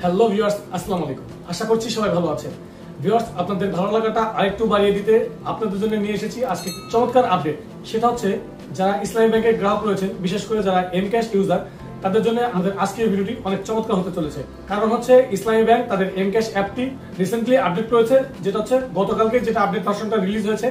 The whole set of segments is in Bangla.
হ্যালো ভিউয়ার্স, আসসালামু আলাইকুম। আশা করছি সবাই ভালো আছেন। ভিউয়ার্স, আপনাদের ভালো লাগাটা আরেকটু বাড়িয়ে দিতে আপনাদের জন্য নিয়ে এসেছি আজকে চমৎকার আপডেট। সেটা হচ্ছে যারা ইসলামী ব্যাংকের গ্রাহক রয়েছেন, বিশেষ করে যারা এমক্যাশ ইউজার, তাদের জন্য আমাদের আজকের ভিডিওটি অনেক চমৎকার হতে চলেছে। কারণ হচ্ছে ইসলামী ব্যাংক তাদের এমক্যাশ অ্যাপটি রিসেন্টলি আপডেট করেছে, যেটা হচ্ছে গতকালকে যেটা আপডেট ভার্সনটা রিলিজ হয়েছে,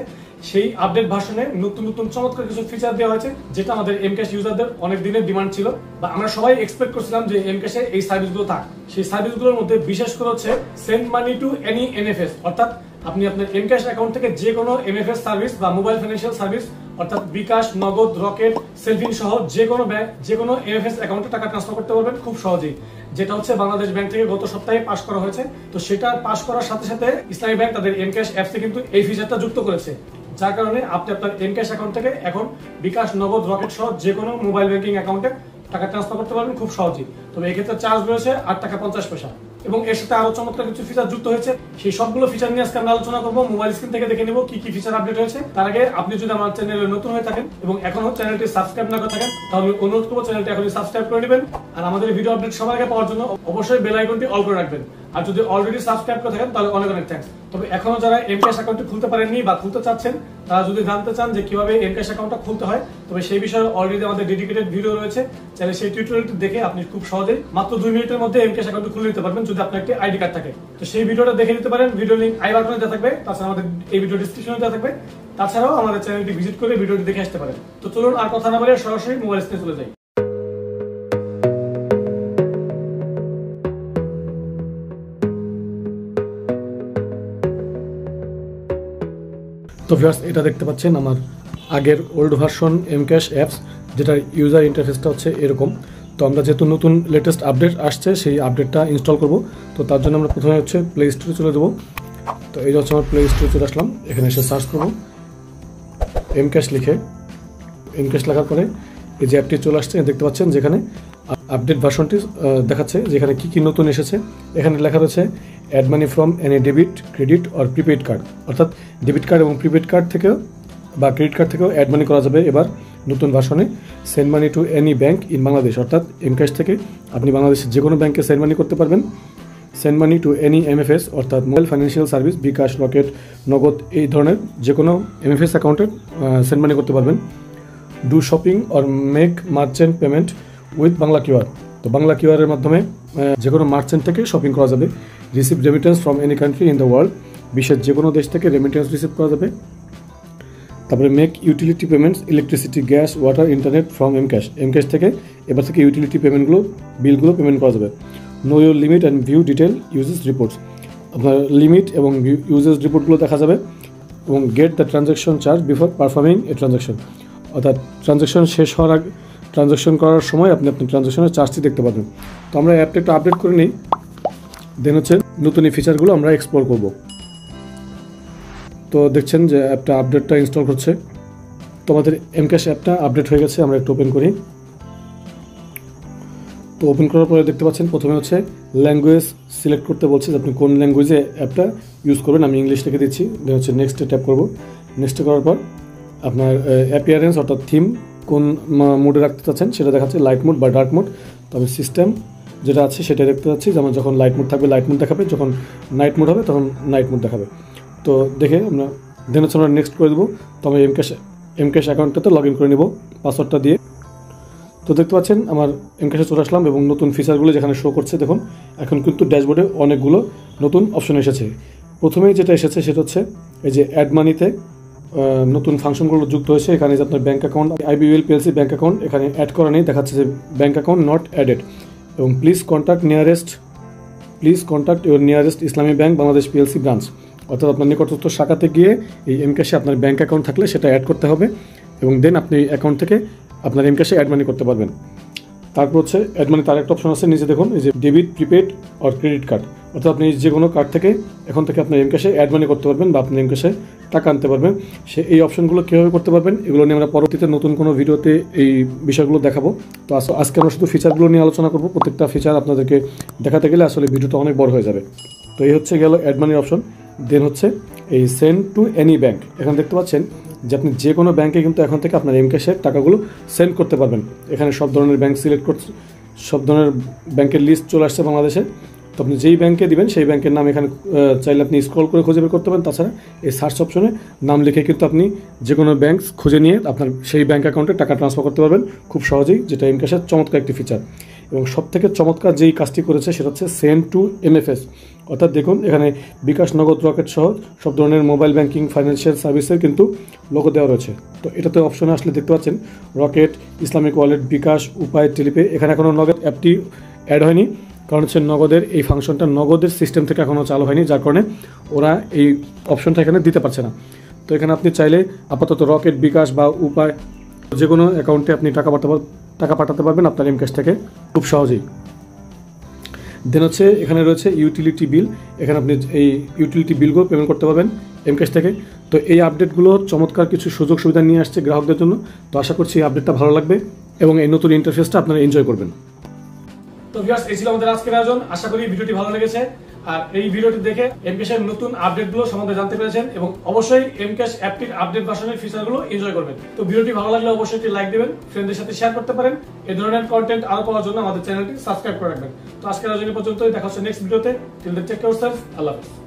সেই আপডেট ভার্সনে নতুন নতুন চমৎকার কিছু ফিচার দেওয়া হয়েছে, যেটা আমাদের এমক্যাশ ইউজারদের অনেক দিনের ডিমান্ড ছিল, বা আমরা সবাই এক্সপেক্ট করছিলাম যে এমক্যাশে এই সার্ভিসগুলো থাক। সেই সার্ভিসগুলোর মধ্যে বিশেষ করে হচ্ছে send money to any NFS, অর্থাৎ আপনি আপনার এমক্যাশ অ্যাকাউন্ট থেকে যে কোনো এমএফএস সার্ভিস বা মোবাইল ফাইন্যান্সিয়াল সার্ভিস, অর্থাৎ বিকাশ, নগদ, রকেট, সেলফিন সহ যে কোনো ব্যাংক, যে কোনো এমএফএস অ্যাকাউন্টে টাকা ট্রান্সফার করতে পারবেন খুব সহজেই। যেটা হচ্ছে বাংলাদেশ ব্যাংক থেকে গত সপ্তাহে পাস করা হয়েছে। তো সেটা পাস করার সাথে সাথে ইসলামী ব্যাংক তাদের এমক্যাশ অ্যাপসে কিন্তু এই ফিচারটা যুক্ত করেছে, যার কারণে আপনি আপনার এমক্যাশ অ্যাকাউন্ট থেকে এখন বিকাশ, নগদ, রকেট সহ যে কোনো মোবাইল ব্যাংকিং অ্যাকাউন্টে টাকা ট্রান্সফার করতে পারবেন খুব সহজেই। তবে এক্ষেত্রে চার্জ রয়েছে 8 টাকা 50 পয়সা, এবং এর সাথে আরো চমৎকার কিছু ফিচার যুক্ত হয়েছে। সেই সবগুলো ফিচার নিয়ে আজকে আমরা আলোচনা করবো। মোবাইল স্ক্রিন থেকে দেখে নিব কি কি ফিচার আপডেট হয়েছে। তার আগে আপনি যদি আমার চ্যানেলে নতুন হয়ে থাকেন এবং এখনো চ্যানেলটি সাবস্ক্রাইব না করে থাকেন, তাহলে অনুরোধ করবো চ্যানেলটি এখনই সাবস্ক্রাইব করে নেবেন। আর আমাদের ভিডিও আপডেট সবার আগে পাওয়ার জন্য অবশ্যই বেল আইকনটি অল করে রাখবেন। আর যদি অলরেডি সাবস্ক্রাইব করে থাকেন তাহলে অনেক অনেক থ্যাঙ্কস। তবে এখনো যারা এমক্যাশ অ্যাকাউন্টটি খুলতে পারেননি বা খুলতে চাচ্ছেন, তারা যদি জানতে চান যে কিভাবে এমক্যাশ অ্যাকাউন্টটা খুলতে হয়, তবে সেই বিষয়ে অলরেডি আমাদের ডেডিকেটেড ভিডিও রয়েছে। চাইলে সেই টিউটোরিয়ালটি দেখে আপনি খুব সহজেই মাত্র 2 মিনিটের মধ্যে এমক্যাশ অ্যাকাউন্ট খুলে নিতে পারবেন, যদি আপনার একটি আইডি কার্ড থাকে। তো সেই ভিডিওটা দেখে নিতে পারেন। ভিডিও লিংক আই বাটনে দেওয়া থাকবে, তাছাড়া আমাদের এই ভিডিও ডেসক্রিপশনে দেওয়া থাকবে। তাছাড়াও আমাদের চ্যানেলটি ভিজিট করে ভিডিওটি দেখে আসতে পারেন। তো চলুন আর কথা না বলে সরাসরি মোবাইল স্ক্রিনে চলে যাই। তো ভিউয়ার্স, এটা দেখতে পাচ্ছেন আমার আগের ওল্ড ভার্সন এমক্যাশ অ্যাপস, যেটার ইউজার ইন্টারফেসটা হচ্ছে এরকম। তো আমরা যেহেতু নতুন লেটেস্ট আপডেট আসছে, সেই আপডেটটা ইনস্টল করব। তো তার জন্য আমরা প্রথমে হচ্ছে প্লে স্টোরে চলে দেবো। তো এই হচ্ছে আমার প্লে স্টোরে চলে আসলাম। এখানে এসে সার্চ করব এমক্যাশ লিখে। এমক্যাশ লেখার পরে এই যে অ্যাপটি চলে আসছে, দেখতে পাচ্ছেন যেখানে আপডেট ভার্সনটি দেখাচ্ছে, যেখানে কি কি নতুন এসেছে। এখানে লেখা রয়েছে add money from any debit, credit or prepaid card, অর্থাৎ ডেবিট কার্ড এবং প্রিপেড কার্ড থেকেও বা ক্রেডিট কার্ড থেকেও অ্যাড মানি করা যাবে এবার নতুন ভার্সনে। Send money to any bank in Bangladesh, অর্থাৎ এমক্যাশ থেকে আপনি বাংলাদেশের যে কোনো ব্যাংকে সেন্ড মানি করতে পারবেন। Send money to any MFS, অর্থাৎ মোবাইল ফাইন্যান্সিয়াল সার্ভিস, বিকাশ, রকেট, নগদ, এই ধরনের যে কোনো এমএফএস অ্যাকাউন্টে সেন্ড মানি করতে পারবেন। Do shopping or make merchant payment with Bangla QR, তো বাংলা কিউআরের মাধ্যমে যে কোনো মার্চেন্ট থেকে শপিং করা যাবে। Receive remittance from any country in the world, বিশ্বের যে কোনো দেশ থেকে রেমিটেন্স রিসিভ করা যাবে। তারপরে make utility payments, electricity, gas, water, internet from mCash, mCash থেকে এবার থেকে ইউটিলিটি পেমেন্টগুলো, বিলগুলো পেমেন্ট করা যাবে। No your limit and view detail uses reports, আপনার লিমিট এবং ইউজেস রিপোর্টগুলো দেখা যাবে। এবং get the transaction charge before performing A transaction, অর্থাৎ ট্রানজ্যাকশন শেষ হওয়ার আগে, ট্রানজ্যাকশন করার সময় আপনি আপনার ট্রানজ্যাকশনের চার্জটি দেখতে পাবেন। তো আমরা অ্যাপটা একটু আপডেট করে নিই, দেন হচ্ছে নতুন এই ফিচারগুলো আমরা এক্সপ্লোর করব। তো দেখছেন যে অ্যাপটা আপডেটটা ইনস্টল করছে। তো আমাদের এমক্যাশ অ্যাপটা আপডেট হয়ে গেছে। আমরা একটু ওপেন করি। তো ওপেন করার পরে দেখতে পাচ্ছেন প্রথমে হচ্ছে ল্যাঙ্গুয়েজ সিলেক্ট করতে বলছে যে আপনি কোন ল্যাঙ্গুয়েজে অ্যাপটা ইউজ করবেন। আমি ইংলিশ লিখে দিচ্ছি, দেন হচ্ছে নেক্সটে ট্যাপ করব। নেক্সটে করার পর আপনার অ্যাপিয়ারেন্স অর্থাৎ থিম কোন মোডে রাখতে চাচ্ছেন সেটা দেখাচ্ছে, লাইট মোড বা ডার্ক মোড। তবে সিস্টেম যেটা আছে সেটা দেখতে পাচ্ছি, যেমন যখন লাইট মোড থাকবে লাইট মোড দেখাবে, যখন নাইট মোড হবে তখন নাইট মোড দেখাবে। তো দেখে আমরা দেন হচ্ছে আমরা নেক্সট করে দেবো। তো আমি এমক্যাশ অ্যাকাউন্টটাতে লগ ইন করে নেব পাসওয়ার্ডটা দিয়ে। তো দেখতে পাচ্ছেন আমার এমক্যাশে চলে আসলাম এবং নতুন ফিচারগুলো যেখানে শো করছে দেখুন। এখন কিন্তু ড্যাশবোর্ডে অনেকগুলো নতুন অপশন এসেছে। প্রথমেই যেটা এসেছে সেটা হচ্ছে এই যে অ্যাড মানিতে নতুন ফাংশনগুলো যুক্ত হয়েছে। এখানে যে আপনার bank account, IBL PLC bank account এখানে অ্যাড করা নেই, দেখাচ্ছে যে ব্যাঙ্ক অ্যাকাউন্ট নট অ্যাডেড। এবং please contact your nearest Islami bank Bangladesh PLC branch, অর্থাৎ আপনার নিকটস্থ শাখাতে গিয়ে এই এমক্যাশে আপনার ব্যাঙ্ক অ্যাকাউন্ট থাকলে সেটা অ্যাড করতে হবে, এবং দেন আপনি অ্যাকাউন্ট থেকে আপনার এমক্যাশে অ্যাড মানি করতে পারবেন। তারপর হচ্ছে অ্যাড মানি, তার একটা অপশন আছে নিচে দেখুন, এই যে debit, prepaid or credit card, অর্থাৎ আপনি যে কোনো কার্ড থেকে এখন থেকে আপনার এমক্যাশে অ্যাড মানি করতে পারবেন বা আপনার এমক্যাশে টাকা আনতে পারবেন। এই অপশনগুলো কীভাবে করতে পারবেন এগুলো নিয়ে আমরা পরবর্তীতে নতুন কোনো ভিডিওতে এই বিষয়গুলো দেখাবো। তো আজকে আমরা শুধু ফিচারগুলো নিয়ে আলোচনা করবো। প্রত্যেকটা ফিচার আপনাদেরকে দেখাতে গেলে আসলে ভিডিওটা অনেক বড় হয়ে যাবে। তো এই হচ্ছে গেল অ্যাড মানির অপশন। দেন হচ্ছে এই সেন্ড টু এনি ব্যাংক, এখানে দেখতে পাচ্ছেন যে আপনি যে কোনো ব্যাংকে কিন্তু এখন থেকে আপনার এমক্যাশের টাকাগুলো সেন্ড করতে পারবেন। এখানে সব ধরনের ব্যাংক সিলেক্ট করছে, সব ধরনের ব্যাংকের লিস্ট চলে আসছে বাংলাদেশে। তো আপনি যেই ব্যাংকে দিবেন সেই ব্যাংকের নাম এখানে চাইলে আপনি স্ক্রল করে খুঁজে বের করতে পারেন। তাছাড়া এই সার্চ অপশনে নাম লিখে কিন্তু আপনি যে কোনো ব্যাংক খুঁজে নিয়ে আপনার সেই ব্যাংক অ্যাকাউন্টে টাকা ট্রান্সফার করতে পারবেন খুব সহজেই, যেটা এমক্যাশের চমৎকার একটি ফিচার। এবং সবথেকে চমৎকার যেই কাজটি করেছে সেটা হচ্ছে সেন্ড টু এমএফএস, অর্থাৎ দেখুন এখানে বিকাশ, নগদ, রকেট সহ সব ধরনের মোবাইল ব্যাংকিং ফাইন্যান্সিয়াল সার্ভিসের কিন্তু লোগো দেওয়া রয়েছে। তো এটাতে অপশনে আসলে দেখতে পাচ্ছেন রকেট, ইসলামিক ওয়ালেট, বিকাশ, উপায়, টেলিপে। এখানে এখনও নগদ অ্যাপটি অ্যাড হয়নি, কারণ হচ্ছে নগদের এই ফাংশনটা নগদের সিস্টেম থেকে এখনও চালু হয়নি, যার কারণে ওরা এই অপশনটা এখানে দিতে পারছে না। তো এখানে আপনি চাইলে আপাতত রকেট, বিকাশ বা উপায় যে কোনো অ্যাকাউন্টে আপনি টাকা পাঠাতে পারবেন আপনার এমক্যাশ থেকে খুব সহজেই। দেন হচ্ছে এখানে রয়েছে ইউটিলিটি বিল, এখানে আপনি এই ইউটিলিটি বিলগুলো পেমেন্ট করতে পারবেন এমক্যাশ থেকে। তো এই আপডেটগুলো চমৎকার কিছু সুযোগ সুবিধা নিয়ে আসছে গ্রাহকদের জন্য। তো আশা করছি এই আপডেটটা ভালো লাগবে এবং এই নতুন ইন্টারফেসটা আপনারা এনজয় করবেন। তো ভিউয়ার্স, এই ছিল আমাদের আজকের আয়োজন। আশা করি ভিডিওটি ভালো লেগেছে, আর এই ভিডিওটি দেখে এমক্যাশের নতুন আপডেটগুলো সম্বন্ধে জানতে পেরেছেন এবং অবশ্যই এমক্যাশ অ্যাপটির আপডেট ভার্সনের ফিচারগুলো এনজয় করবেন। তো ভিডিওটি ভালো লাগলে অবশ্যই একটি লাইক দেবেন, ফ্রেন্ডদের সাথে শেয়ার করতে পারেন। এই ধরনের কন্টেন্ট আরো পাওয়ার জন্য আমাদের চ্যানেলটি সাবস্ক্রাইব করে রাখবেন। তো আজকের আয়োজন পর্যন্তই, দেখা হচ্ছে নেক্সট ভিডিওতে। Till then take care of yourself. আল্লাহ হাফেজ।